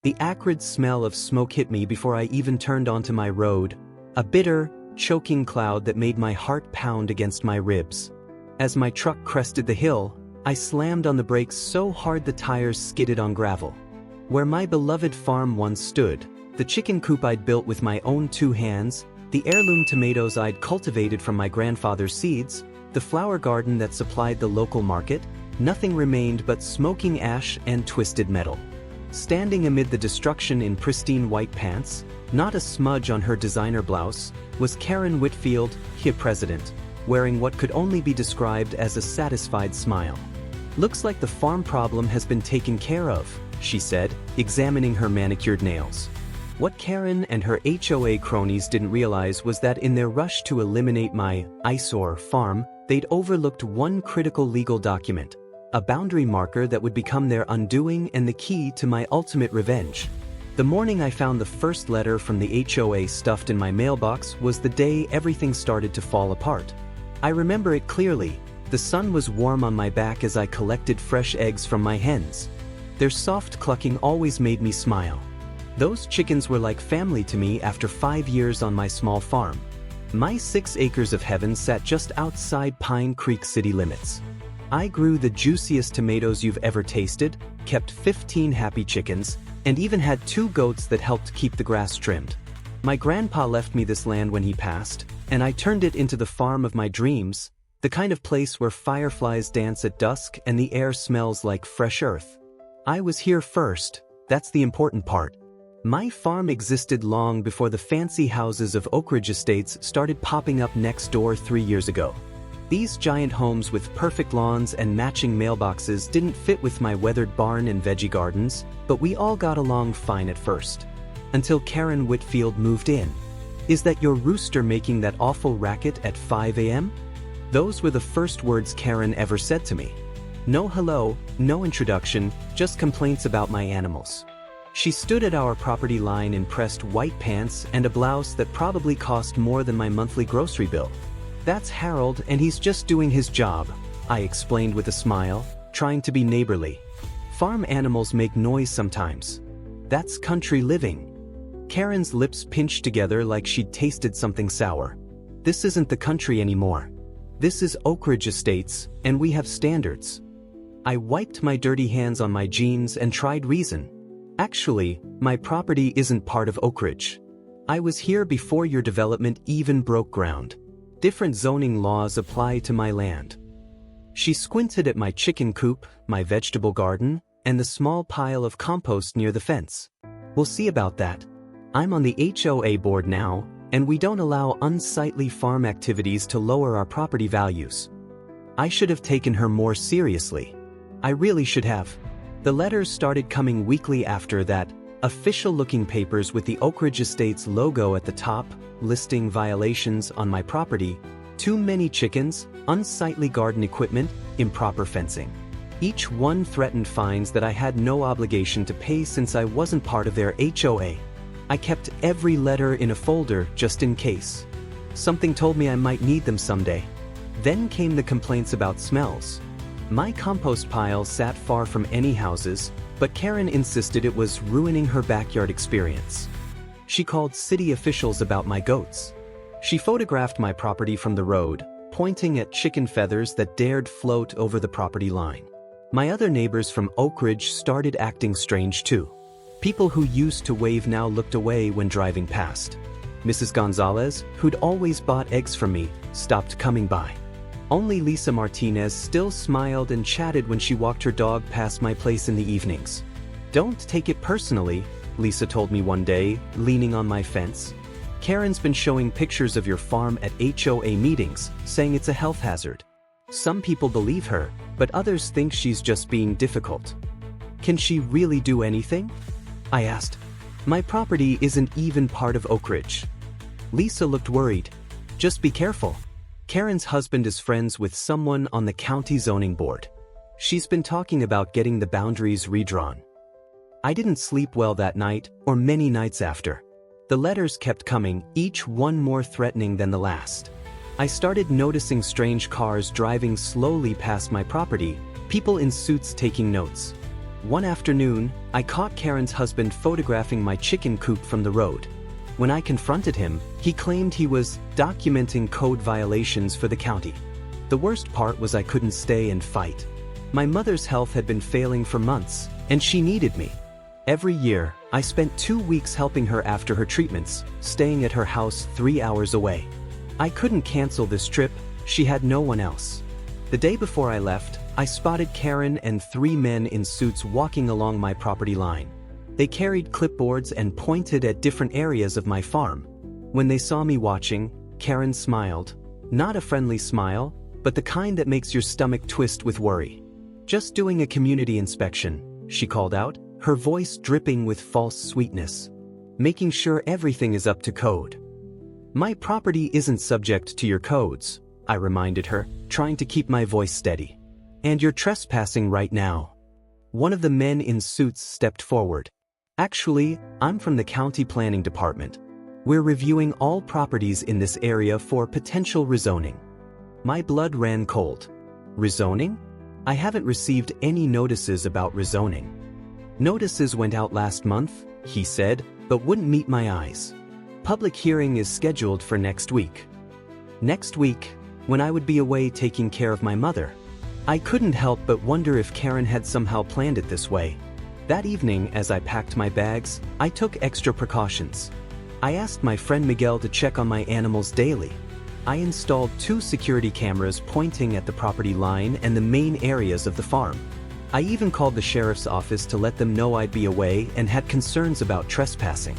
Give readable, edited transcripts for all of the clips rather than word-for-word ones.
The acrid smell of smoke hit me before I even turned onto my road, a bitter, choking cloud that made my heart pound against my ribs. As my truck crested the hill, I slammed on the brakes so hard the tires skidded on gravel. Where my beloved farm once stood, the chicken coop I'd built with my own 2 hands, the heirloom tomatoes I'd cultivated from my grandfather's seeds, the flower garden that supplied the local market, nothing remained but smoking ash and twisted metal. Standing amid the destruction in pristine white pants, not a smudge on her designer blouse, was Karen Whitfield, HIA president, wearing what could only be described as a satisfied smile. "Looks like the farm problem has been taken care of," she said, examining her manicured nails. What Karen and her HOA cronies didn't realize was that in their rush to eliminate my eyesore farm, they'd overlooked one critical legal document, a boundary marker that would become their undoing and the key to my ultimate revenge. The morning I found the first letter from the HOA stuffed in my mailbox was the day everything started to fall apart. I remember it clearly. The sun was warm on my back as I collected fresh eggs from my hens. Their soft clucking always made me smile. Those chickens were like family to me after 5 years on my small farm. My 6 acres of heaven sat just outside Pine Creek city limits. I grew the juiciest tomatoes you've ever tasted, kept 15 happy chickens, and even had 2 goats that helped keep the grass trimmed. My grandpa left me this land when he passed, and I turned it into the farm of my dreams, the kind of place where fireflies dance at dusk and the air smells like fresh earth. I was here first, that's the important part. My farm existed long before the fancy houses of Oak Ridge Estates started popping up next door 3 years ago. These giant homes with perfect lawns and matching mailboxes didn't fit with my weathered barn and veggie gardens, but we all got along fine at first. Until Karen Whitfield moved in. "Is that your rooster making that awful racket at 5 a.m.? Those were the first words Karen ever said to me. No hello, no introduction, just complaints about my animals. She stood at our property line in pressed white pants and a blouse that probably cost more than my monthly grocery bill. "That's Harold and he's just doing his job," I explained with a smile, trying to be neighborly. "Farm animals make noise sometimes. That's country living." Karen's lips pinched together like she'd tasted something sour. "This isn't the country anymore. This is Oak Ridge Estates, and we have standards." I wiped my dirty hands on my jeans and tried reason. "Actually, my property isn't part of Oak Ridge. I was here before your development even broke ground. Different zoning laws apply to my land." She squinted at my chicken coop, my vegetable garden, and the small pile of compost near the fence. "We'll see about that. I'm on the HOA board now, and we don't allow unsightly farm activities to lower our property values." I should have taken her more seriously. I really should have. The letters started coming weekly after that, official-looking papers with the Oak Ridge Estates logo at the top, listing violations on my property: too many chickens, unsightly garden equipment, improper fencing. Each one threatened fines that I had no obligation to pay since I wasn't part of their HOA. I kept every letter in a folder just in case. Something told me I might need them someday. Then came the complaints about smells. My compost pile sat far from any houses, but Karen insisted it was ruining her backyard experience. She called city officials about my goats. She photographed my property from the road, pointing at chicken feathers that dared float over the property line. My other neighbors from Oak Ridge started acting strange too. People who used to wave now looked away when driving past. Mrs. Gonzalez, who'd always bought eggs from me, stopped coming by. Only Lisa Martinez still smiled and chatted when she walked her dog past my place in the evenings. "Don't take it personally," Lisa told me one day, leaning on my fence. "Karen's been showing pictures of your farm at HOA meetings, saying it's a health hazard. Some people believe her, but others think she's just being difficult." "Can she really do anything?" I asked. "My property isn't even part of Oak Ridge." Lisa looked worried. "Just be careful. Karen's husband is friends with someone on the county zoning board. She's been talking about getting the boundaries redrawn." I didn't sleep well that night, or many nights after. The letters kept coming, each one more threatening than the last. I started noticing strange cars driving slowly past my property, people in suits taking notes. One afternoon, I caught Karen's husband photographing my chicken coop from the road. When I confronted him, he claimed he was documenting code violations for the county. The worst part was I couldn't stay and fight. My mother's health had been failing for months, and she needed me. Every year, I spent 2 weeks helping her after her treatments, staying at her house 3 hours away. I couldn't cancel this trip, she had no one else. The day before I left, I spotted Karen and 3 men in suits walking along my property line. They carried clipboards and pointed at different areas of my farm. When they saw me watching, Karen smiled. Not a friendly smile, but the kind that makes your stomach twist with worry. "Just doing a community inspection," she called out, her voice dripping with false sweetness. "Making sure everything is up to code." "My property isn't subject to your codes," I reminded her, trying to keep my voice steady. "And you're trespassing right now." One of the men in suits stepped forward. "Actually, I'm from the county planning department. We're reviewing all properties in this area for potential rezoning." My blood ran cold. Rezoning? I haven't received any notices about rezoning. "Notices went out last month," he said, "but wouldn't meet my eyes. Public hearing is scheduled for next week." Next week, when I would be away taking care of my mother. I couldn't help but wonder if Karen had somehow planned it this way. That evening, as I packed my bags, I took extra precautions. I asked my friend Miguel to check on my animals daily. I installed 2 security cameras pointing at the property line and the main areas of the farm. I even called the sheriff's office to let them know I'd be away and had concerns about trespassing.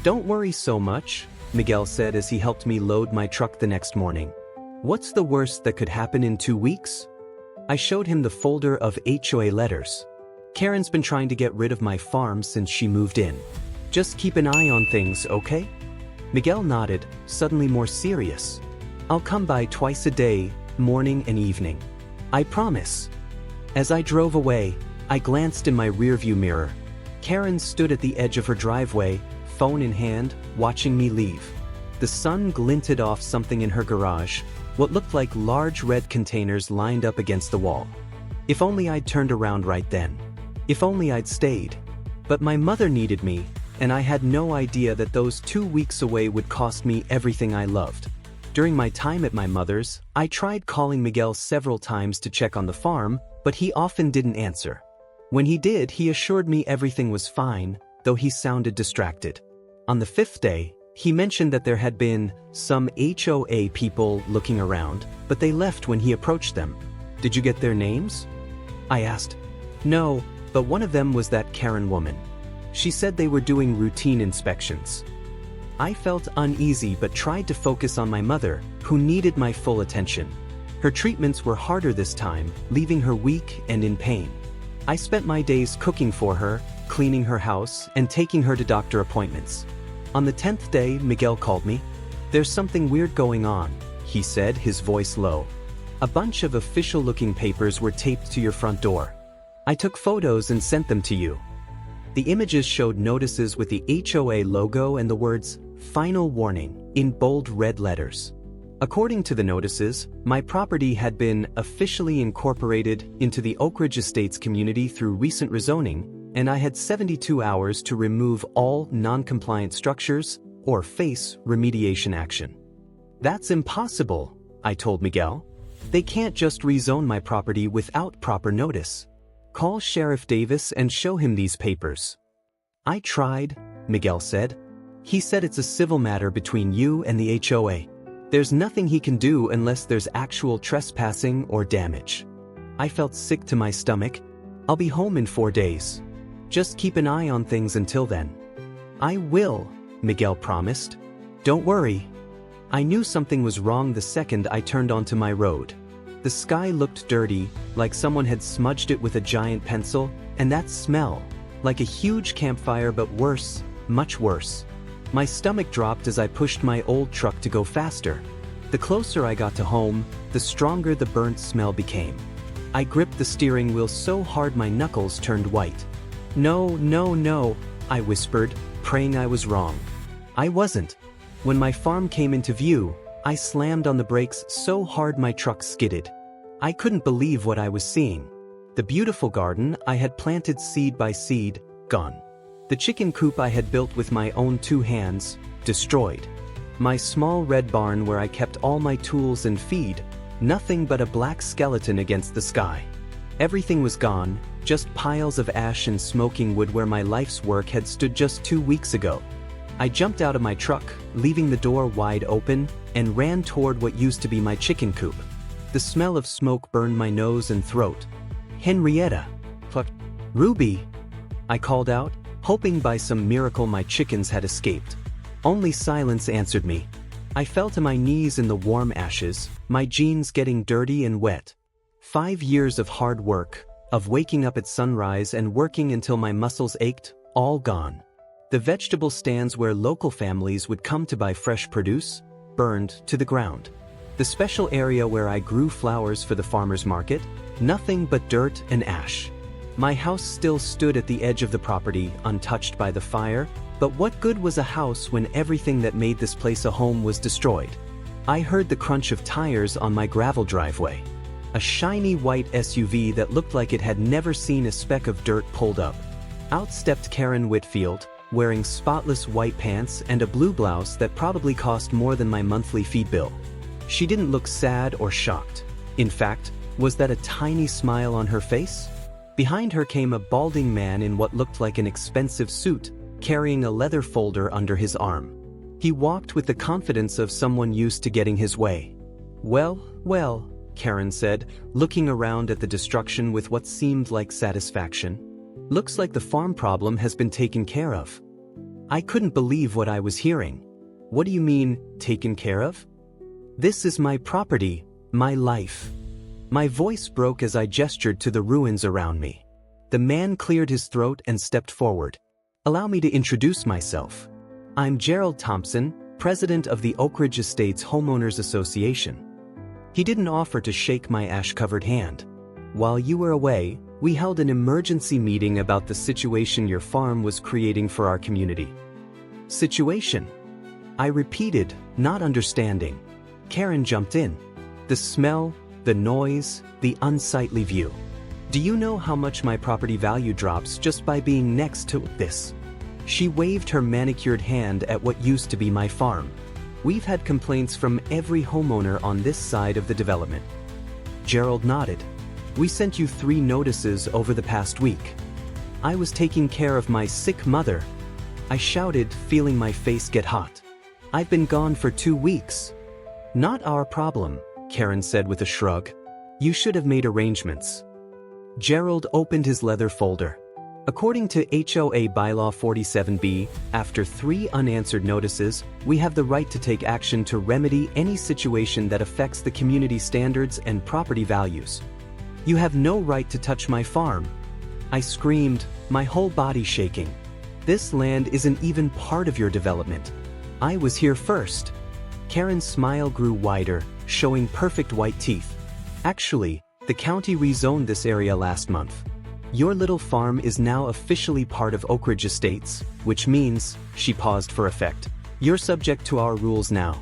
"Don't worry so much," Miguel said as he helped me load my truck the next morning. "What's the worst that could happen in 2 weeks?" I showed him the folder of HOA letters. "Karen's been trying to get rid of my farm since she moved in. Just keep an eye on things, okay?" Miguel nodded, suddenly more serious. "I'll come by twice a day, morning and evening. I promise." As I drove away, I glanced in my rearview mirror. Karen stood at the edge of her driveway, phone in hand, watching me leave. The sun glinted off something in her garage, what looked like large red containers lined up against the wall. If only I'd turned around right then. If only I'd stayed. But my mother needed me, and I had no idea that those 2 weeks away would cost me everything I loved. During my time at my mother's, I tried calling Miguel several times to check on the farm, but he often didn't answer. When he did, he assured me everything was fine, though he sounded distracted. On the 5th day, he mentioned that there had been some HOA people looking around, but they left when he approached them. "Did you get their names?" I asked. "No, but one of them was that Karen woman. She said they were doing routine inspections." I felt uneasy but tried to focus on my mother, who needed my full attention. Her treatments were harder this time, leaving her weak and in pain. I spent my days cooking for her, cleaning her house, and taking her to doctor appointments. On the 10th day, Miguel called me. "There's something weird going on," he said, his voice low. "A bunch of official-looking papers were taped to your front door. I took photos and sent them to you." The images showed notices with the HOA logo and the words, "Final Warning," in bold red letters. According to the notices, my property had been officially incorporated into the Oak Ridge Estates community through recent rezoning, and I had 72 hours to remove all non-compliant structures or face remediation action. "That's impossible," I told Miguel. "They can't just rezone my property without proper notice. Call Sheriff Davis and show him these papers." "I tried," Miguel said. "He said it's a civil matter between you and the HOA. There's nothing he can do unless there's actual trespassing or damage." I felt sick to my stomach. "I'll be home in 4 days. Just keep an eye on things until then." "I will," Miguel promised. "Don't worry." I knew something was wrong the second I turned onto my road. The sky looked dirty, like someone had smudged it with a giant pencil, and that smell, like a huge campfire but worse, much worse. My stomach dropped as I pushed my old truck to go faster. The closer I got to home, the stronger the burnt smell became. I gripped the steering wheel so hard my knuckles turned white. "No, no, no," I whispered, praying I was wrong. I wasn't. When my farm came into view, I slammed on the brakes so hard my truck skidded. I couldn't believe what I was seeing. The beautiful garden I had planted seed by seed, gone. The chicken coop I had built with my own 2 hands, destroyed. My small red barn where I kept all my tools and feed, nothing but a black skeleton against the sky. Everything was gone, just piles of ash and smoking wood where my life's work had stood just 2 weeks ago. I jumped out of my truck, leaving the door wide open, and ran toward what used to be my chicken coop. The smell of smoke burned my nose and throat. "Henrietta!" "Ruby!" I called out, hoping by some miracle my chickens had escaped. Only silence answered me. I fell to my knees in the warm ashes, my jeans getting dirty and wet. 5 years of hard work, of waking up at sunrise and working until my muscles ached, all gone. The vegetable stands where local families would come to buy fresh produce, burned to the ground. The special area where I grew flowers for the farmer's market, nothing but dirt and ash. My house still stood at the edge of the property, untouched by the fire, but what good was a house when everything that made this place a home was destroyed? I heard the crunch of tires on my gravel driveway. A shiny white SUV that looked like it had never seen a speck of dirt pulled up. Out stepped Karen Whitfield, wearing spotless white pants and a blue blouse that probably cost more than my monthly feed bill. She didn't look sad or shocked. In fact, was that a tiny smile on her face? Behind her came a balding man in what looked like an expensive suit, carrying a leather folder under his arm. He walked with the confidence of someone used to getting his way. "Well, well," Karen said, looking around at the destruction with what seemed like satisfaction. "Looks like the farm problem has been taken care of." I couldn't believe what I was hearing. "What do you mean, taken care of?" "This is my property, my life." My voice broke as I gestured to the ruins around me. The man cleared his throat and stepped forward. "Allow me to introduce myself. I'm Gerald Thompson, president of the Oak Ridge Estates Homeowners Association." He didn't offer to shake my ash-covered hand. "While you were away, we held an emergency meeting about the situation your farm was creating for our community." "Situation?" I repeated, not understanding. Karen jumped in. "The smell, the noise, the unsightly view. Do you know how much my property value drops just by being next to this?" She waved her manicured hand at what used to be my farm. "We've had complaints from every homeowner on this side of the development." Gerald nodded. "We sent you 3 notices over the past week." "I was taking care of my sick mother," I shouted, feeling my face get hot. "I've been gone for 2 weeks." "Not our problem," Karen said with a shrug. "You should have made arrangements." Gerald opened his leather folder. According to HOA Bylaw 47B, after 3 unanswered notices, we have the right to take action to remedy any situation that affects the community standards and property values. "You have no right to touch my farm," I screamed, my whole body shaking. "This land isn't even part of your development. I was here first." Karen's smile grew wider, showing perfect white teeth. "Actually, the county rezoned this area last month. Your little farm is now officially part of Oak Ridge Estates, which means," she paused for effect, "you're subject to our rules now."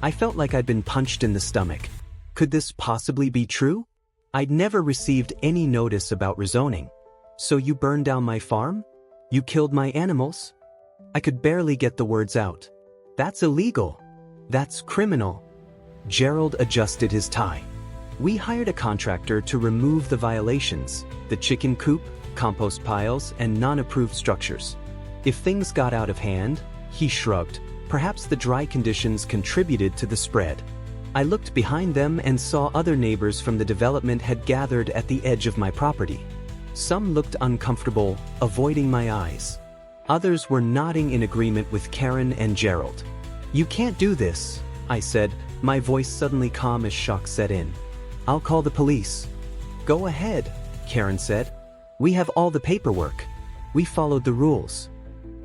I felt like I'd been punched in the stomach. Could this possibly be true? I'd never received any notice about rezoning. "So you burned down my farm? You killed my animals?" I could barely get the words out. "That's illegal. That's criminal." Gerald adjusted his tie. "We hired a contractor to remove the violations, the chicken coop, compost piles, and non-approved structures. If things got out of hand," he shrugged, "perhaps the dry conditions contributed to the spread." I looked behind them and saw other neighbors from the development had gathered at the edge of my property. Some looked uncomfortable, avoiding my eyes. Others were nodding in agreement with Karen and Gerald. "You can't do this," I said, my voice suddenly calm as shock set in. "I'll call the police." "Go ahead," Karen said. "We have all the paperwork. We followed the rules."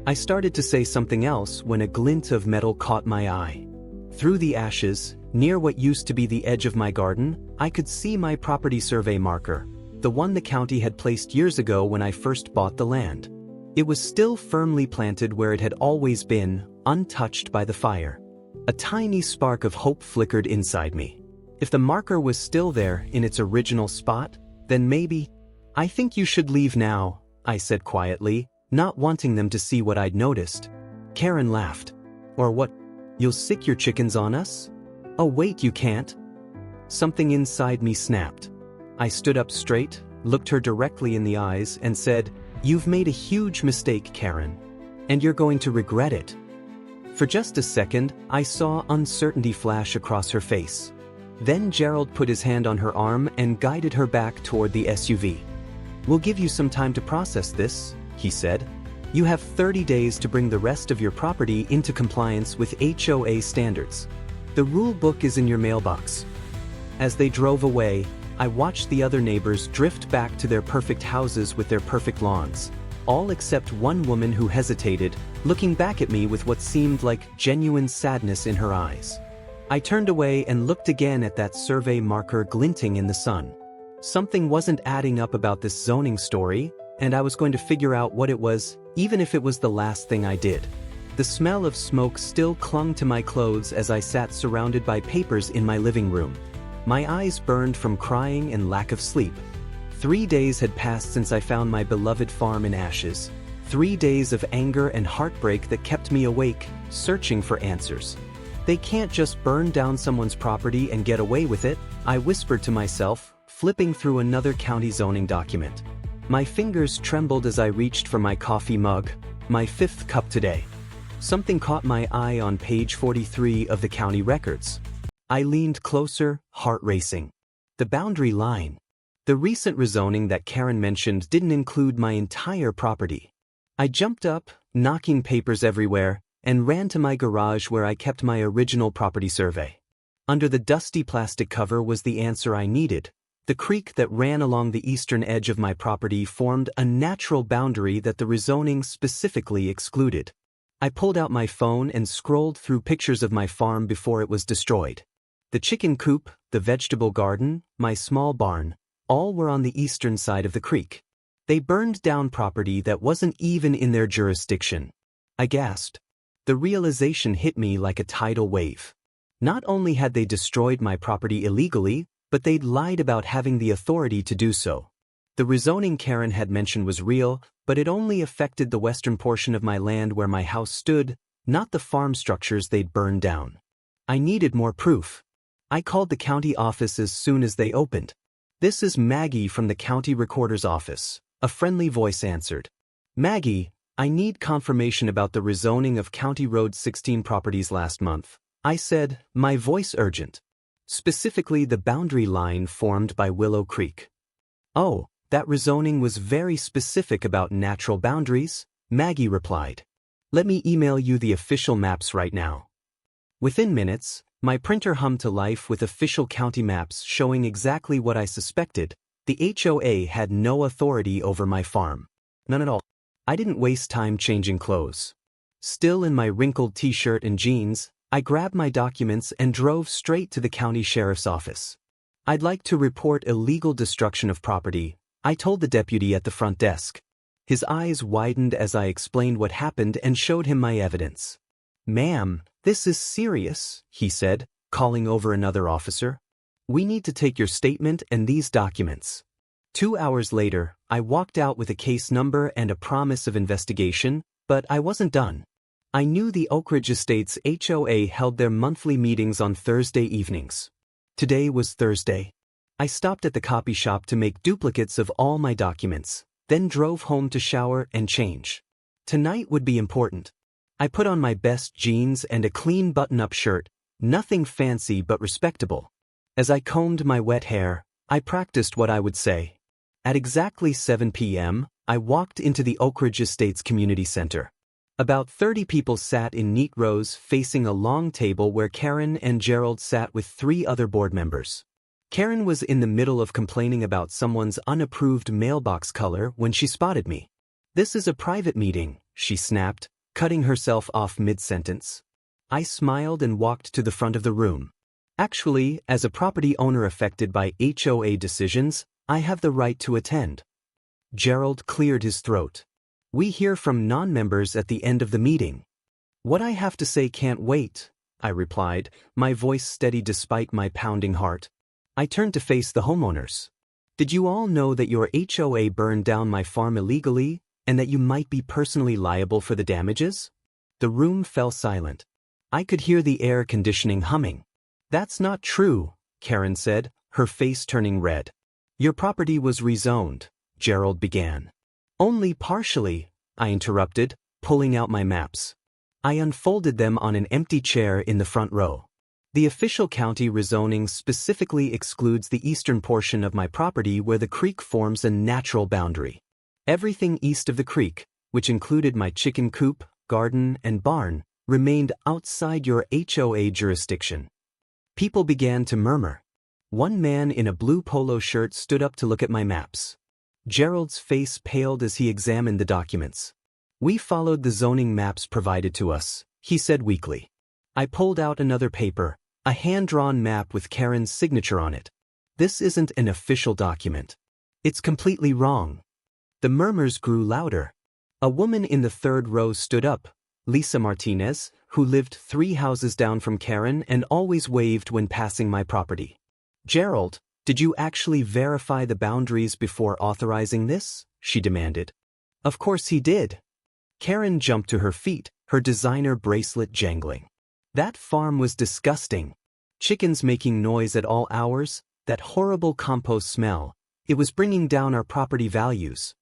I started to say something else when a glint of metal caught my eye. Through the ashes, near what used to be the edge of my garden, I could see my property survey marker, the one the county had placed years ago when I first bought the land. It was still firmly planted where it had always been, untouched by the fire. A tiny spark of hope flickered inside me. If the marker was still there in its original spot, then maybe "I think you should leave now," I said quietly, not wanting them to see what I'd noticed. Karen laughed. "Or what? You'll sick your chickens on us?" "Oh wait, you can't." Something inside me snapped. I stood up straight, looked her directly in the eyes, and said, "You've made a huge mistake, Karen. And you're going to regret it." For just a second, I saw uncertainty flash across her face. Then Gerald put his hand on her arm and guided her back toward the SUV. "We'll give you some time to process this," he said. "You have 30 days to bring the rest of your property into compliance with HOA standards. The rule book is in your mailbox." As they drove away, I watched the other neighbors drift back to their perfect houses with their perfect lawns, all except one woman who hesitated, looking back at me with what seemed like genuine sadness in her eyes. I turned away and looked again at that survey marker glinting in the sun. Something wasn't adding up about this zoning story, and I was going to figure out what it was, even if it was the last thing I did. The smell of smoke still clung to my clothes as I sat surrounded by papers in my living room. My eyes burned from crying and lack of sleep. 3 days had passed since I found my beloved farm in ashes. 3 days of anger and heartbreak that kept me awake, searching for answers. They can't just burn down someone's property and get away with it, I whispered to myself, flipping through another county zoning document. My fingers trembled as I reached for my coffee mug, my 5th cup today. Something caught my eye on page 43 of the county records. I leaned closer, heart racing. The boundary line. The recent rezoning that Karen mentioned didn't include my entire property. I jumped up, knocking papers everywhere, and ran to my garage where I kept my original property survey. Under the dusty plastic cover was the answer I needed. The creek that ran along the eastern edge of my property formed a natural boundary that the rezoning specifically excluded. I pulled out my phone and scrolled through pictures of my farm before it was destroyed. The chicken coop, the vegetable garden, my small barn, all were on the eastern side of the creek. They burned down property that wasn't even in their jurisdiction. I gasped. The realization hit me like a tidal wave. Not only had they destroyed my property illegally, but they'd lied about having the authority to do so. The rezoning Karen had mentioned was real, but it only affected the western portion of my land where my house stood, not the farm structures they'd burned down. I needed more proof. I called the county office as soon as they opened. "This is Maggie from the county recorder's office," a friendly voice answered. "Maggie, I need confirmation about the rezoning of County Road 16 properties last month," I said, my voice urgent. "Specifically the boundary line formed by Willow Creek." "Oh, that rezoning was very specific about natural boundaries," Maggie replied. "Let me email you the official maps right now." Within minutes, my printer hummed to life with official county maps showing exactly what I suspected. The HOA had no authority over my farm. None at all. I didn't waste time changing clothes. Still in my wrinkled t-shirt and jeans, I grabbed my documents and drove straight to the county sheriff's office. "I'd like to report illegal destruction of property," I told the deputy at the front desk. His eyes widened as I explained what happened and showed him my evidence. "Ma'am, this is serious," he said, calling over another officer. "We need to take your statement and these documents." 2 hours later, I walked out with a case number and a promise of investigation, but I wasn't done. I knew the Oak Ridge Estates HOA held their monthly meetings on Thursday evenings. Today was Thursday. I stopped at the copy shop to make duplicates of all my documents, then drove home to shower and change. Tonight would be important. I put on my best jeans and a clean button-up shirt, nothing fancy but respectable. As I combed my wet hair, I practiced what I would say. At exactly 7 p.m., I walked into the Oak Ridge Estates Community Center. About 30 people sat in neat rows facing a long table where Karen and Gerald sat with 3 other board members. Karen was in the middle of complaining about someone's unapproved mailbox color when she spotted me. "This is a private meeting," she snapped, cutting herself off mid-sentence. I smiled and walked to the front of the room. "Actually, as a property owner affected by HOA decisions, I have the right to attend." Gerald cleared his throat. "We hear from non-members at the end of the meeting." "What I have to say can't wait," I replied, my voice steady despite my pounding heart. I turned to face the homeowners. Did you all know that your HOA burned down my farm illegally and that you might be personally liable for the damages? The room fell silent. I could hear the air conditioning humming. That's not true, Karen said, her face turning red. Your property was rezoned, Gerald began. Only partially, I interrupted, pulling out my maps. I unfolded them on an empty chair in the front row. The official county rezoning specifically excludes the eastern portion of my property where the creek forms a natural boundary. Everything east of the creek, which included my chicken coop, garden, and barn, remained outside your HOA jurisdiction. People began to murmur. One man in a blue polo shirt stood up to look at my maps. Gerald's face paled as he examined the documents. We followed the zoning maps provided to us, he said weakly. I pulled out another paper, a hand-drawn map with Karen's signature on it. This isn't an official document. It's completely wrong. The murmurs grew louder. A woman in the third row stood up, Lisa Martinez, who lived 3 houses down from Karen and always waved when passing my property. Gerald, did you actually verify the boundaries before authorizing this? She demanded. Of course he did. Karen jumped to her feet, her designer bracelet jangling. That farm was disgusting. Chickens making noise at all hours, that horrible compost smell. It was bringing down our property values.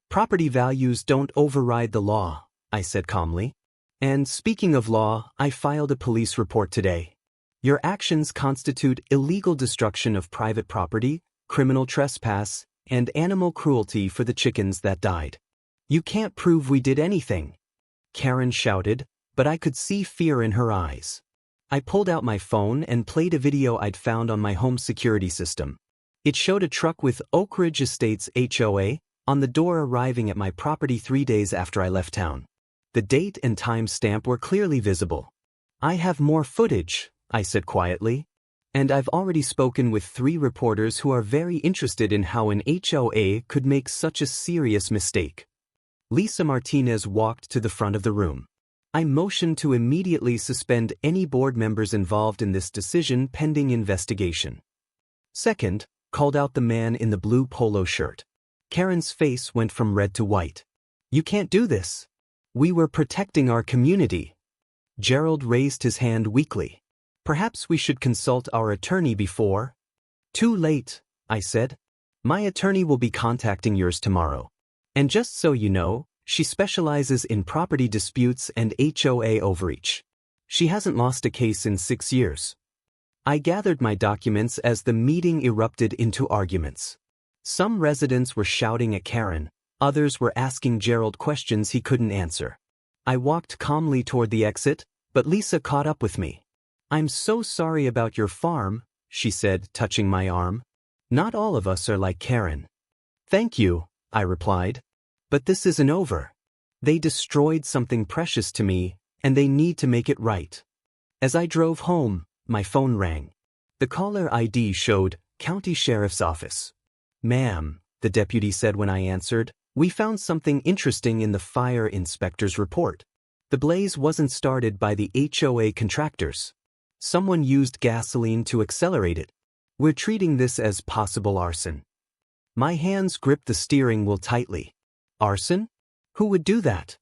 Property values don't override the law, I said calmly. And speaking of law, I filed a police report today. Your actions constitute illegal destruction of private property, criminal trespass, and animal cruelty for the chickens that died. You can't prove we did anything, Karen shouted, but I could see fear in her eyes. I pulled out my phone and played a video I'd found on my home security system. It showed a truck with Oak Ridge Estates HOA on the door arriving at my property 3 days after I left town. The date and time stamp were clearly visible. I have more footage, I said quietly. And I've already spoken with 3 reporters who are very interested in how an HOA could make such a serious mistake. Lisa Martinez walked to the front of the room. I motioned to immediately suspend any board members involved in this decision pending investigation. Second, called out the man in the blue polo shirt. Karen's face went from red to white. You can't do this. We were protecting our community. Gerald raised his hand weakly. Perhaps we should consult our attorney before. Too late, I said. My attorney will be contacting yours tomorrow. And just so you know, she specializes in property disputes and HOA overreach. She hasn't lost a case in 6 years. I gathered my documents as the meeting erupted into arguments. Some residents were shouting at Karen, others were asking Gerald questions he couldn't answer. I walked calmly toward the exit, but Lisa caught up with me. I'm so sorry about your farm, she said, touching my arm. Not all of us are like Karen. Thank you, I replied. But this isn't over. They destroyed something precious to me, and they need to make it right. As I drove home, my phone rang. The caller ID showed County Sheriff's Office. Ma'am, the deputy said when I answered, we found something interesting in the fire inspector's report. The blaze wasn't started by the HOA contractors. Someone used gasoline to accelerate it. We're treating this as possible arson. My hands gripped the steering wheel tightly. Arson? Who would do that?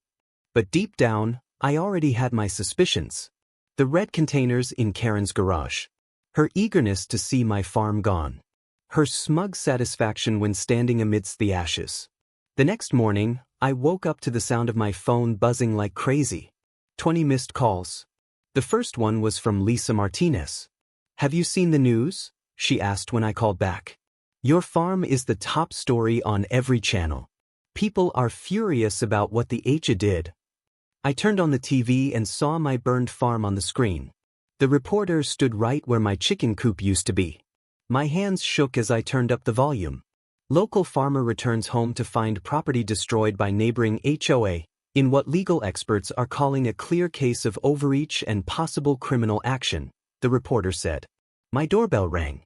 But deep down, I already had my suspicions. The red containers in Karen's garage. Her eagerness to see my farm gone. Her smug satisfaction when standing amidst the ashes. The next morning, I woke up to the sound of my phone buzzing like crazy. 20 missed calls. The first one was from Lisa Martinez. Have you seen the news? She asked when I called back. Your farm is the top story on every channel. People are furious about what the HOA did. I turned on the TV and saw my burned farm on the screen. The reporter stood right where my chicken coop used to be. My hands shook as I turned up the volume. Local farmer returns home to find property destroyed by neighboring HOA, in what legal experts are calling a clear case of overreach and possible criminal action, the reporter said. My doorbell rang.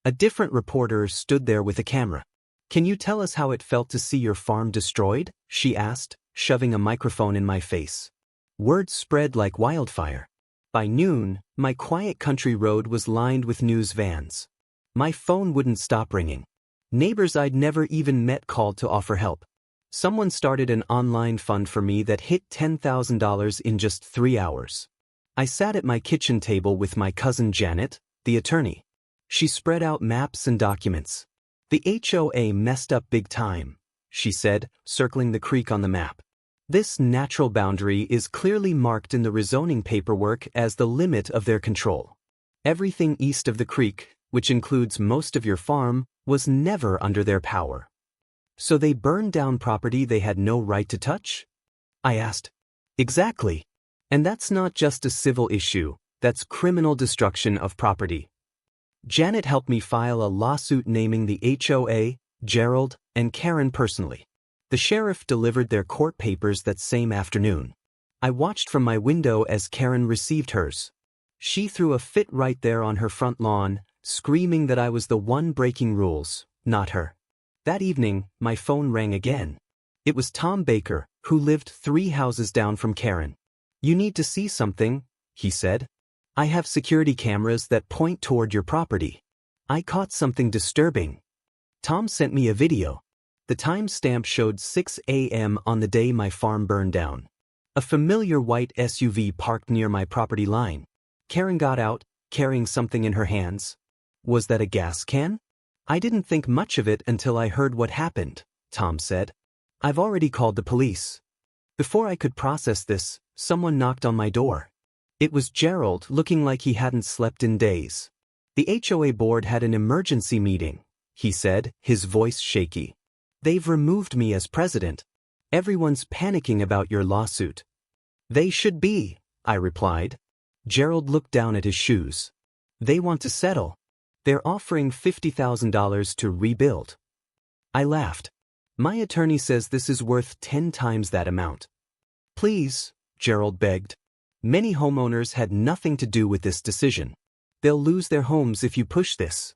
A different reporter stood there with a camera. Can you tell us how it felt to see your farm destroyed? She asked, shoving a microphone in my face. Word spread like wildfire. By noon, my quiet country road was lined with news vans. My phone wouldn't stop ringing. Neighbors I'd never even met called to offer help. Someone started an online fund for me that hit $10,000 in just 3 hours. I sat at my kitchen table with my cousin Janet, the attorney. She spread out maps and documents. "The HOA messed up big time," she said, circling the creek on the map. "This natural boundary is clearly marked in the rezoning paperwork as the limit of their control. Everything east of the creek, which includes most of your farm, was never under their power. So they burned down property they had no right to touch?" I asked. "Exactly. And that's not just a civil issue, that's criminal destruction of property." Janet helped me file a lawsuit naming the HOA, Gerald, and Karen personally. The sheriff delivered their court papers that same afternoon. I watched from my window as Karen received hers. She threw a fit right there on her front lawn, screaming that I was the one breaking rules, not her. That evening, my phone rang again. It was Tom Baker, who lived 3 houses down from Karen. "You need to see something," he said. "I have security cameras that point toward your property. I caught something disturbing." Tom sent me a video. The timestamp showed 6 a.m. on the day my farm burned down. A familiar white SUV parked near my property line. Karen got out, carrying something in her hands. "Was that a gas can?" "I didn't think much of it until I heard what happened," Tom said. "I've already called the police." Before I could process this, someone knocked on my door. It was Gerald, looking like he hadn't slept in days. "The HOA board had an emergency meeting," he said, his voice shaky. "They've removed me as president. Everyone's panicking about your lawsuit." "They should be," I replied. Gerald looked down at his shoes. "They want to settle. They're offering $50,000 to rebuild." I laughed. "My attorney says this is worth 10 times that amount." "Please," Gerald begged. "Many homeowners had nothing to do with this decision. They'll lose their homes if you push this."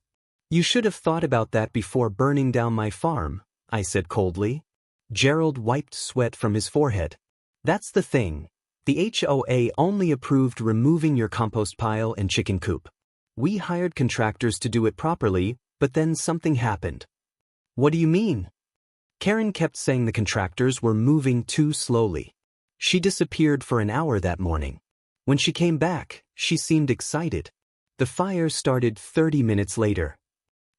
"You should have thought about that before burning down my farm," I said coldly. Gerald wiped sweat from his forehead. "That's the thing. The HOA only approved removing your compost pile and chicken coop. We hired contractors to do it properly, but then something happened." "What do you mean?" "Karen kept saying the contractors were moving too slowly. She disappeared for an hour that morning. When she came back, she seemed excited. The fire started 30 minutes later."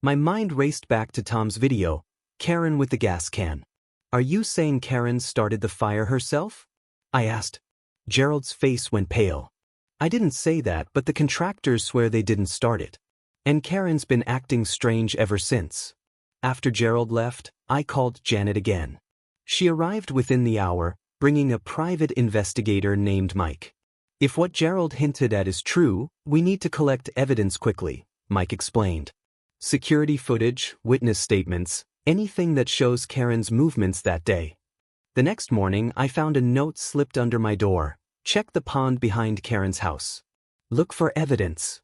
My mind raced back to Tom's video, Karen with the gas can. "Are you saying Karen started the fire herself?" I asked. Gerald's face went pale. "I didn't say that, but the contractors swear they didn't start it. And Karen's been acting strange ever since." After Gerald left, I called Janet again. She arrived within the hour, bringing a private investigator named Mike. "If what Gerald hinted at is true, we need to collect evidence quickly," Mike explained. "Security footage, witness statements, anything that shows Karen's movements that day." The next morning, I found a note slipped under my door. "Check the pond behind Karen's house. Look for evidence."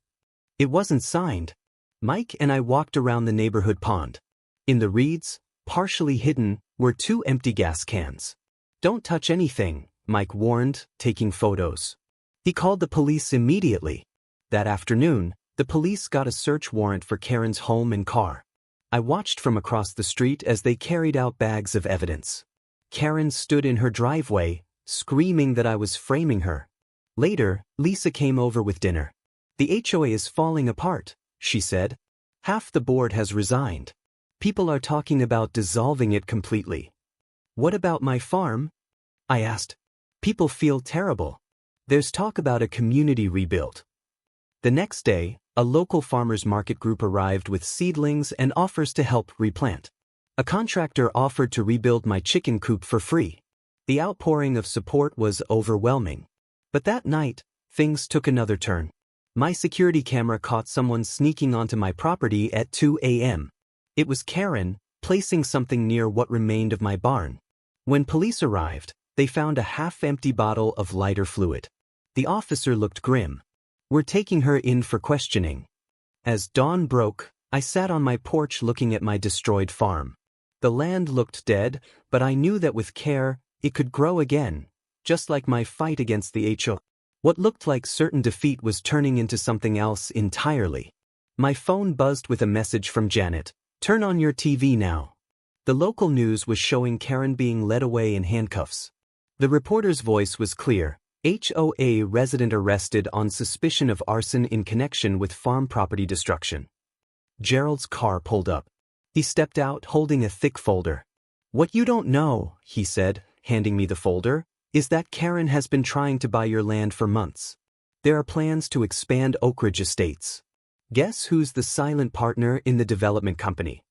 It wasn't signed. Mike and I walked around the neighborhood pond. In the reeds, partially hidden, were 2 empty gas cans. "Don't touch anything," Mike warned, taking photos. He called the police immediately. That afternoon, the police got a search warrant for Karen's home and car. I watched from across the street as they carried out bags of evidence. Karen stood in her driveway, screaming that I was framing her. Later, Lisa came over with dinner. "The HOA is falling apart," she said. "Half the board has resigned. People are talking about dissolving it completely." "What about my farm?" I asked. "People feel terrible. There's talk about a community rebuild." The next day, a local farmers market group arrived with seedlings and offers to help replant. A contractor offered to rebuild my chicken coop for free. The outpouring of support was overwhelming. But that night, things took another turn. My security camera caught someone sneaking onto my property at 2 a.m. It was Karen, placing something near what remained of my barn. When police arrived, they found a half-empty bottle of lighter fluid. The officer looked grim. "We're taking her in for questioning." As dawn broke, I sat on my porch looking at my destroyed farm. The land looked dead, but I knew that with care, it could grow again, just like my fight against the HO. What looked like certain defeat was turning into something else entirely. My phone buzzed with a message from Janet. Turn on your TV now. The local news was showing Karen being led away in handcuffs. The reporter's voice was clear. HOA resident arrested on suspicion of arson in connection with farm property destruction. Gerald's car pulled up. He stepped out holding a thick folder. "What you don't know," he said, handing me the folder, "is that Karen has been trying to buy your land for months. There are plans to expand Oak Ridge Estates. Guess who's the silent partner in the development company?"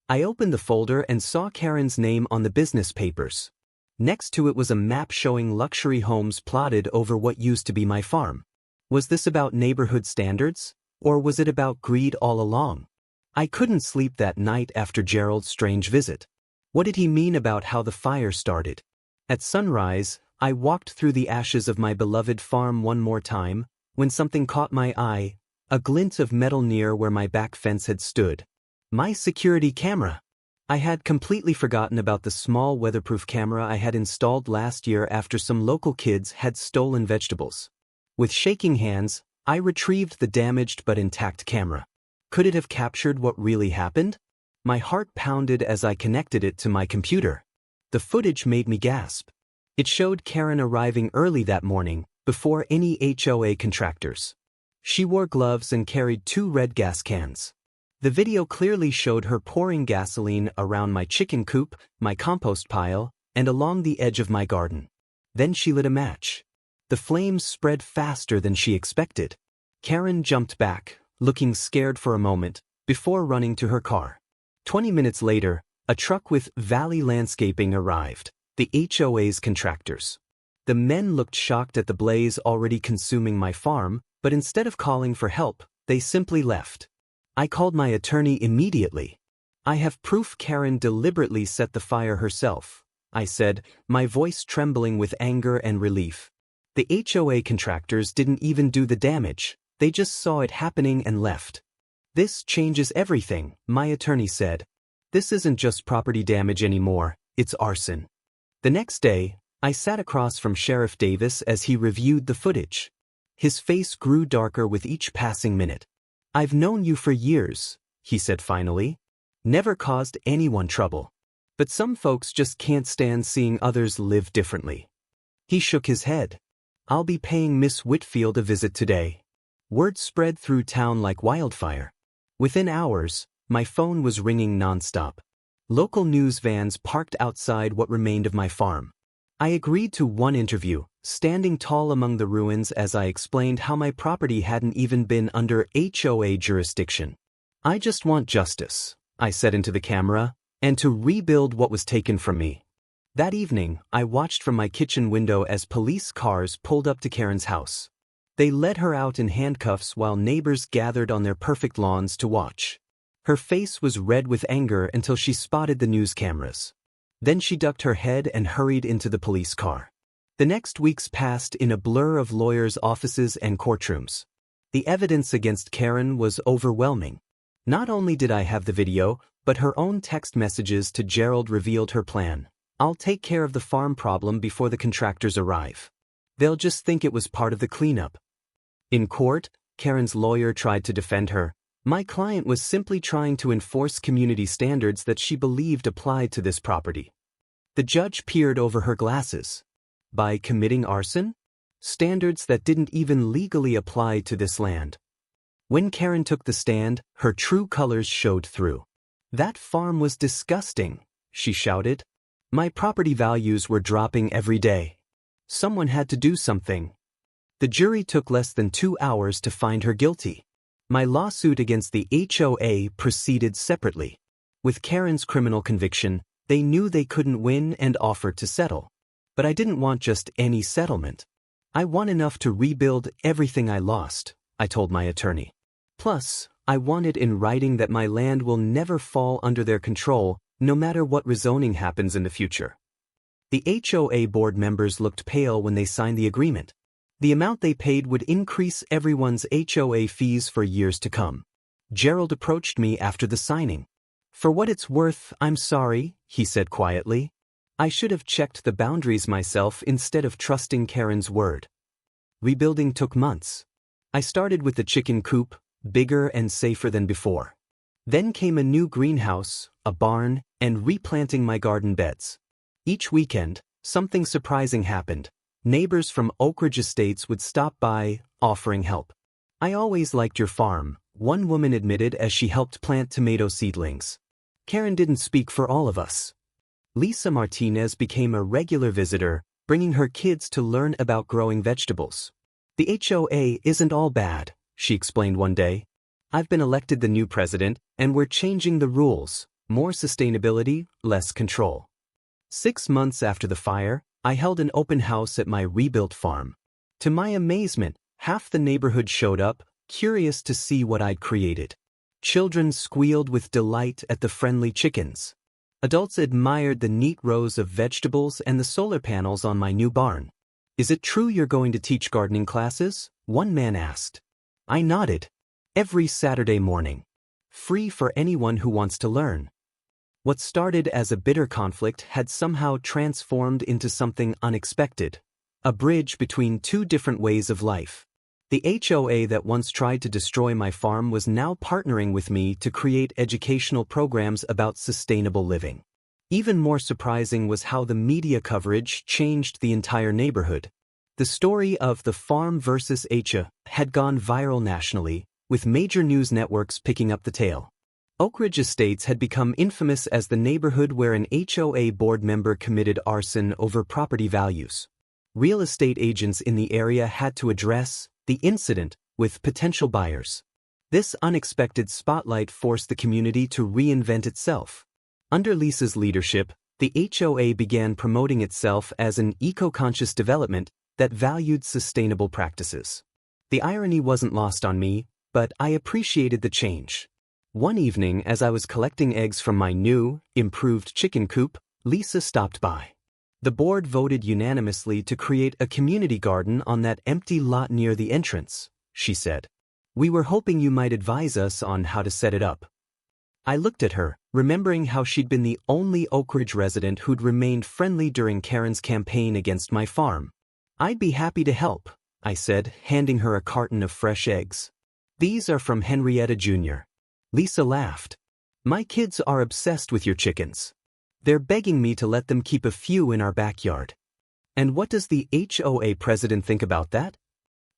I opened the folder and saw Karen's name on the business papers. Next to it was a map showing luxury homes plotted over what used to be my farm. Was this about neighborhood standards, or was it about greed all along? I couldn't sleep that night after Gerald's strange visit. What did he mean about how the fire started? At sunrise, I walked through the ashes of my beloved farm one more time, when something caught my eye, a glint of metal near where my back fence had stood. My security camera. I had completely forgotten about the small weatherproof camera I had installed last year after some local kids had stolen vegetables. With shaking hands, I retrieved the damaged but intact camera. Could it have captured what really happened? My heart pounded as I connected it to my computer. The footage made me gasp. It showed Karen arriving early that morning, before any HOA contractors. She wore gloves and carried 2 red gas cans. The video clearly showed her pouring gasoline around my chicken coop, my compost pile, and along the edge of my garden. Then she lit a match. The flames spread faster than she expected. Karen jumped back, looking scared for a moment, before running to her car. 20 minutes later, a truck with Valley Landscaping arrived, the HOA's contractors. The men looked shocked at the blaze already consuming my farm, but instead of calling for help, they simply left. I called my attorney immediately. "I have proof Karen deliberately set the fire herself," I said, my voice trembling with anger and relief. "The HOA contractors didn't even do the damage, they just saw it happening and left." "This changes everything," my attorney said. "This isn't just property damage anymore, it's arson." The next day, I sat across from Sheriff Davis as he reviewed the footage. His face grew darker with each passing minute. "I've known you for years," he said finally. "Never caused anyone trouble. But some folks just can't stand seeing others live differently." He shook his head. "I'll be paying Miss Whitfield a visit today." Word spread through town like wildfire. Within hours, my phone was ringing nonstop. Local news vans parked outside what remained of my farm. I agreed to one interview, standing tall among the ruins as I explained how my property hadn't even been under HOA jurisdiction. "I just want justice," I said into the camera, "and to rebuild what was taken from me." That evening, I watched from my kitchen window as police cars pulled up to Karen's house. They led her out in handcuffs while neighbors gathered on their perfect lawns to watch. Her face was red with anger until she spotted the news cameras. Then she ducked her head and hurried into the police car. The next weeks passed in a blur of lawyers' offices and courtrooms. The evidence against Karen was overwhelming. Not only did I have the video, but her own text messages to Gerald revealed her plan. "I'll take care of the farm problem before the contractors arrive. They'll just think it was part of the cleanup." In court, Karen's lawyer tried to defend her. My client was simply trying to enforce community standards that she believed applied to this property. The judge peered over her glasses. By committing arson? Standards that didn't even legally apply to this land. When Karen took the stand, her true colors showed through. "That farm was disgusting," she shouted. "My property values were dropping every day. Someone had to do something." The jury took less than 2 hours to find her guilty. My lawsuit against the HOA proceeded separately. With Karen's criminal conviction, they knew they couldn't win and offered to settle. But I didn't want just any settlement. "I want enough to rebuild everything I lost," I told my attorney. "Plus, I want it in writing that my land will never fall under their control, no matter what rezoning happens in the future." The HOA board members looked pale when they signed the agreement. The amount they paid would increase everyone's HOA fees for years to come. Gerald approached me after the signing. "For what it's worth, I'm sorry," he said quietly. "I should have checked the boundaries myself instead of trusting Karen's word." Rebuilding took months. I started with the chicken coop, bigger and safer than before. Then came a new greenhouse, a barn, and replanting my garden beds. Each weekend, something surprising happened. Neighbors from Oak Ridge Estates would stop by, offering help. "I always liked your farm," one woman admitted as she helped plant tomato seedlings. Karen didn't speak for all of us. Lisa Martinez became a regular visitor, bringing her kids to learn about growing vegetables. "The HOA isn't all bad," she explained one day. "I've been elected the new president, and we're changing the rules. More sustainability, less control." 6 months after the fire, I held an open house at my rebuilt farm. To my amazement, half the neighborhood showed up, curious to see what I'd created. Children squealed with delight at the friendly chickens. Adults admired the neat rows of vegetables and the solar panels on my new barn. "Is it true you're going to teach gardening classes?" one man asked. I nodded. "Every Saturday morning. Free for anyone who wants to learn." What started as a bitter conflict had somehow transformed into something unexpected. A bridge between two different ways of life. The HOA that once tried to destroy my farm was now partnering with me to create educational programs about sustainable living. Even more surprising was how the media coverage changed the entire neighborhood. The story of the farm versus HOA had gone viral nationally, with major news networks picking up the tale. Oak Ridge Estates had become infamous as the neighborhood where an HOA board member committed arson over property values. Real estate agents in the area had to address the incident with potential buyers. This unexpected spotlight forced the community to reinvent itself. Under Lisa's leadership, the HOA began promoting itself as an eco-conscious development that valued sustainable practices. The irony wasn't lost on me, but I appreciated the change. One evening, as I was collecting eggs from my new, improved chicken coop, Lisa stopped by. The board voted unanimously to create a community garden on that empty lot near the entrance, she said. "We were hoping you might advise us on how to set it up." I looked at her, remembering how she'd been the only Oak Ridge resident who'd remained friendly during Karen's campaign against my farm. "I'd be happy to help," I said, handing her a carton of fresh eggs. "These are from Henrietta Jr." Lisa laughed. "My kids are obsessed with your chickens. They're begging me to let them keep a few in our backyard." "And what does the HOA president think about that?"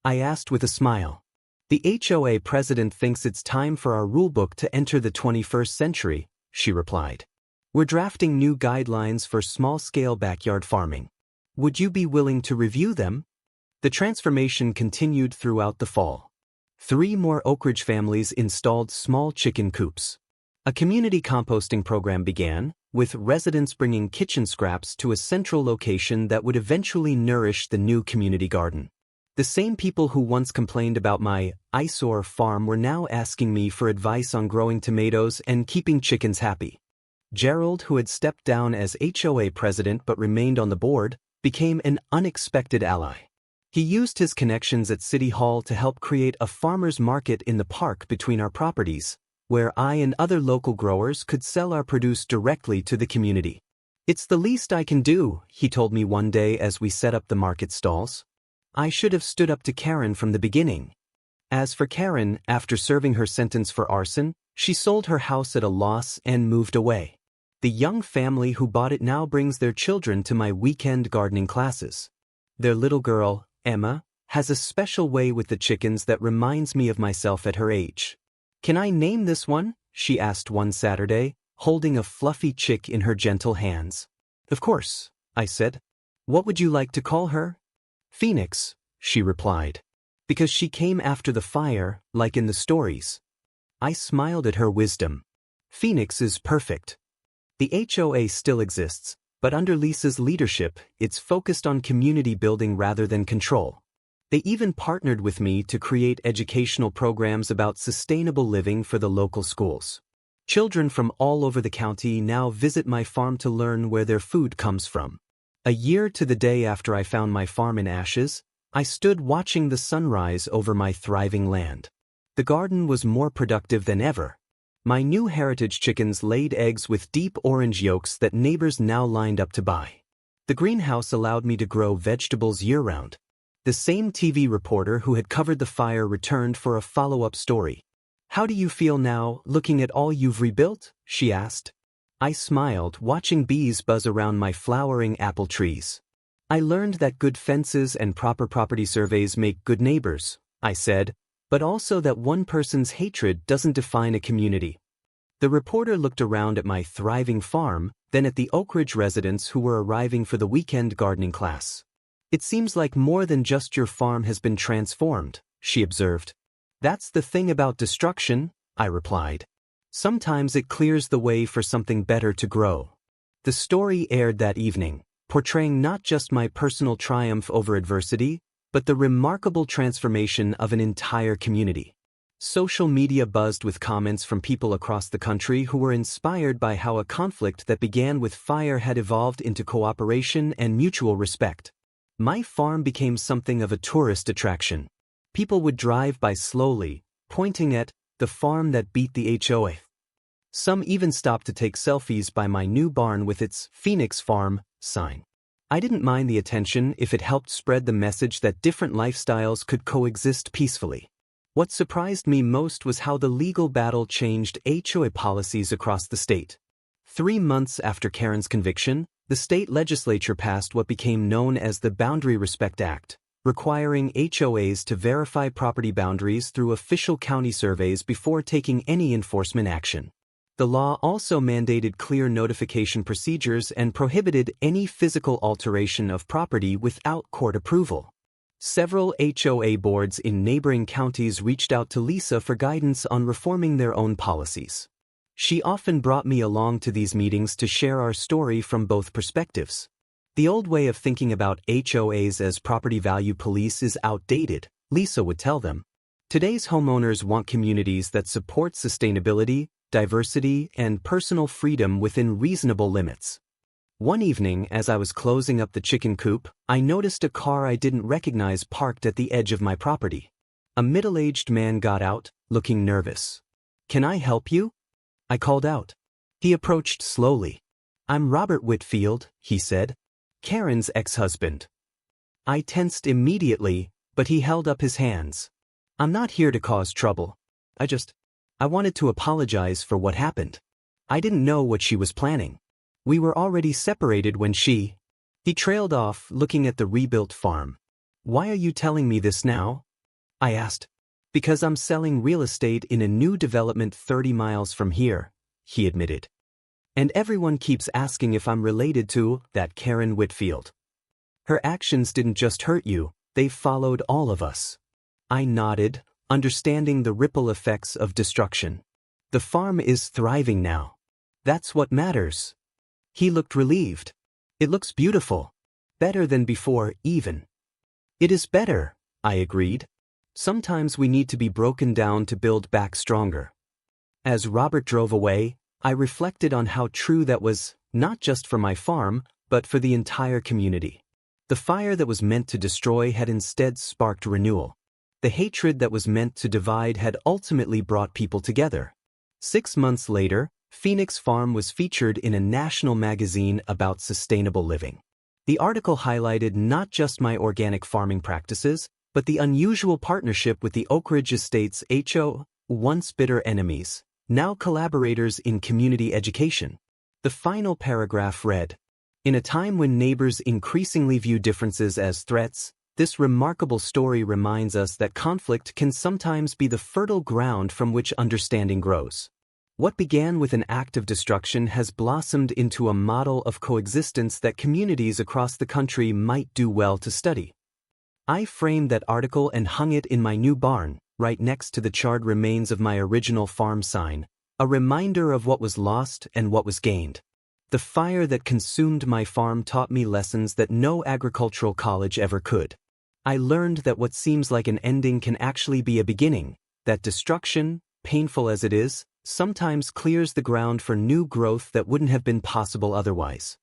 I asked with a smile. "The HOA president thinks it's time for our rulebook to enter the 21st century, she replied. "We're drafting new guidelines for small-scale backyard farming. Would you be willing to review them?" The transformation continued throughout the fall. 3 more Oak Ridge families installed small chicken coops. A community composting program began, with residents bringing kitchen scraps to a central location that would eventually nourish the new community garden. The same people who once complained about my eyesore farm were now asking me for advice on growing tomatoes and keeping chickens happy. Gerald, who had stepped down as HOA president but remained on the board, became an unexpected ally. He used his connections at City Hall to help create a farmers market in the park between our properties, where I and other local growers could sell our produce directly to the community. "It's the least I can do," he told me one day as we set up the market stalls. I should have stood up to Karen from the beginning. As for Karen, after serving her sentence for arson, she sold her house at a loss and moved away. The young family who bought it now brings their children to my weekend gardening classes. Their little girl, Emma, has a special way with the chickens that reminds me of myself at her age. "Can I name this one?" she asked one Saturday, holding a fluffy chick in her gentle hands. "Of course," I said. "What would you like to call her?" "Phoenix," she replied. "Because she came after the fire, like in the stories." I smiled at her wisdom. Phoenix is perfect. The HOA still exists, but under Lisa's leadership, it's focused on community building rather than control. They even partnered with me to create educational programs about sustainable living for the local schools. Children from all over the county now visit my farm to learn where their food comes from. A year to the day after I found my farm in ashes, I stood watching the sunrise over my thriving land. The garden was more productive than ever. My new heritage chickens laid eggs with deep orange yolks that neighbors now lined up to buy. The greenhouse allowed me to grow vegetables year-round. The same TV reporter who had covered the fire returned for a follow-up story. How do you feel now, looking at all you've rebuilt? She asked. I smiled, watching bees buzz around my flowering apple trees. I learned that good fences and proper property surveys make good neighbors, I said, but also that one person's hatred doesn't define a community. The reporter looked around at my thriving farm, then at the Oak Ridge residents who were arriving for the weekend gardening class. It seems like more than just your farm has been transformed, she observed. That's the thing about destruction, I replied. Sometimes it clears the way for something better to grow. The story aired that evening, portraying not just my personal triumph over adversity, but the remarkable transformation of an entire community. Social media buzzed with comments from people across the country who were inspired by how a conflict that began with fire had evolved into cooperation and mutual respect. My farm became something of a tourist attraction. People would drive by slowly, pointing at the farm that beat the HOA. Some even stopped to take selfies by my new barn with its Phoenix Farm sign. I didn't mind the attention if it helped spread the message that different lifestyles could coexist peacefully. What surprised me most was how the legal battle changed HOA policies across the state. 3 months after Karen's conviction, the state legislature passed what became known as the Boundary Respect Act, requiring HOAs to verify property boundaries through official county surveys before taking any enforcement action. The law also mandated clear notification procedures and prohibited any physical alteration of property without court approval. Several HOA boards in neighboring counties reached out to Lisa for guidance on reforming their own policies. She often brought me along to these meetings to share our story from both perspectives. The old way of thinking about HOAs as property value police is outdated, Lisa would tell them. Today's homeowners want communities that support sustainability, diversity, and personal freedom within reasonable limits. One evening, as I was closing up the chicken coop, I noticed a car I didn't recognize parked at the edge of my property. A middle-aged man got out, looking nervous. "Can I help you?" I called out. He approached slowly. "I'm Robert Whitfield," he said. "Karen's ex-husband." I tensed immediately, but he held up his hands. "I'm not here to cause trouble. I wanted to apologize for what happened. I didn't know what she was planning. We were already separated when He trailed off, looking at the rebuilt farm. "Why are you telling me this now?" I asked. "Because I'm selling real estate in a new development 30 miles from here," he admitted. "And everyone keeps asking if I'm related to that Karen Whitfield. Her actions didn't just hurt you, they followed all of us." I nodded, understanding the ripple effects of destruction. "The farm is thriving now. That's what matters." He looked relieved. "It looks beautiful. Better than before, even." "It is better," I agreed. "Sometimes we need to be broken down to build back stronger." As Robert drove away, I reflected on how true that was, not just for my farm, but for the entire community. The fire that was meant to destroy had instead sparked renewal. The hatred that was meant to divide had ultimately brought people together. 6 months later, Phoenix Farm was featured in a national magazine about sustainable living. The article highlighted not just my organic farming practices, but the unusual partnership with the Oak Ridge Estates once bitter enemies, now collaborators in community education. The final paragraph read, "In a time when neighbors increasingly view differences as threats, this remarkable story reminds us that conflict can sometimes be the fertile ground from which understanding grows. What began with an act of destruction has blossomed into a model of coexistence that communities across the country might do well to study." I framed that article and hung it in my new barn, right next to the charred remains of my original farm sign, a reminder of what was lost and what was gained. The fire that consumed my farm taught me lessons that no agricultural college ever could. I learned that what seems like an ending can actually be a beginning, that destruction, painful as it is, sometimes clears the ground for new growth that wouldn't have been possible otherwise.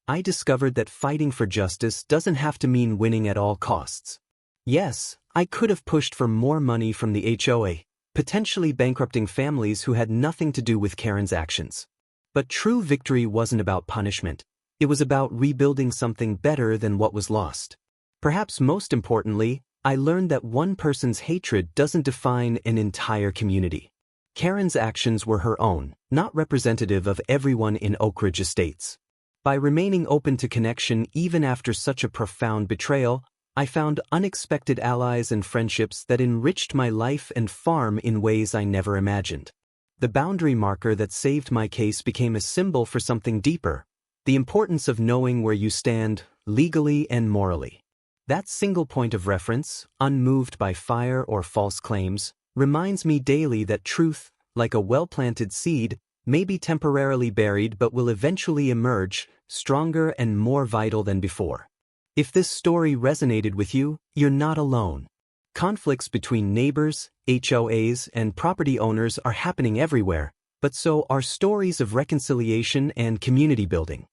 I discovered that fighting for justice doesn't have to mean winning at all costs. Yes, I could have pushed for more money from the HOA, potentially bankrupting families who had nothing to do with Karen's actions. But true victory wasn't about punishment. It was about rebuilding something better than what was lost. Perhaps most importantly, I learned that one person's hatred doesn't define an entire community. Karen's actions were her own, not representative of everyone in Oak Ridge Estates. By remaining open to connection even after such a profound betrayal, I found unexpected allies and friendships that enriched my life and farm in ways I never imagined. The boundary marker that saved my case became a symbol for something deeper: the importance of knowing where you stand, legally and morally. That single point of reference, unmoved by fire or false claims, reminds me daily that truth, like a well-planted seed, may be temporarily buried but will eventually emerge, stronger and more vital than before. If this story resonated with you, you're not alone. Conflicts between neighbors, HOAs, and property owners are happening everywhere, but so are stories of reconciliation and community building.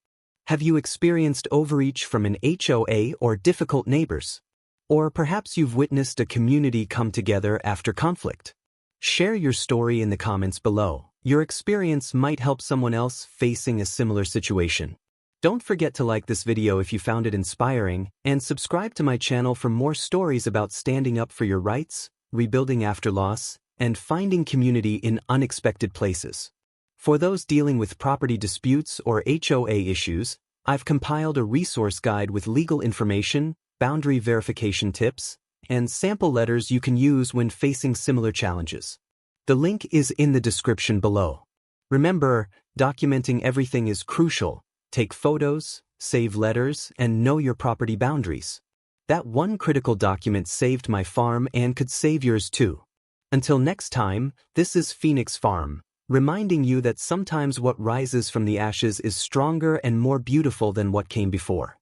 Have you experienced overreach from an HOA or difficult neighbors? Or perhaps you've witnessed a community come together after conflict? Share your story in the comments below. Your experience might help someone else facing a similar situation. Don't forget to like this video if you found it inspiring, and subscribe to my channel for more stories about standing up for your rights, rebuilding after loss, and finding community in unexpected places. For those dealing with property disputes or HOA issues, I've compiled a resource guide with legal information, boundary verification tips, and sample letters you can use when facing similar challenges. The link is in the description below. Remember, documenting everything is crucial. Take photos, save letters, and know your property boundaries. That one critical document saved my farm and could save yours too. Until next time, this is Phoenix Farm, reminding you that sometimes what rises from the ashes is stronger and more beautiful than what came before.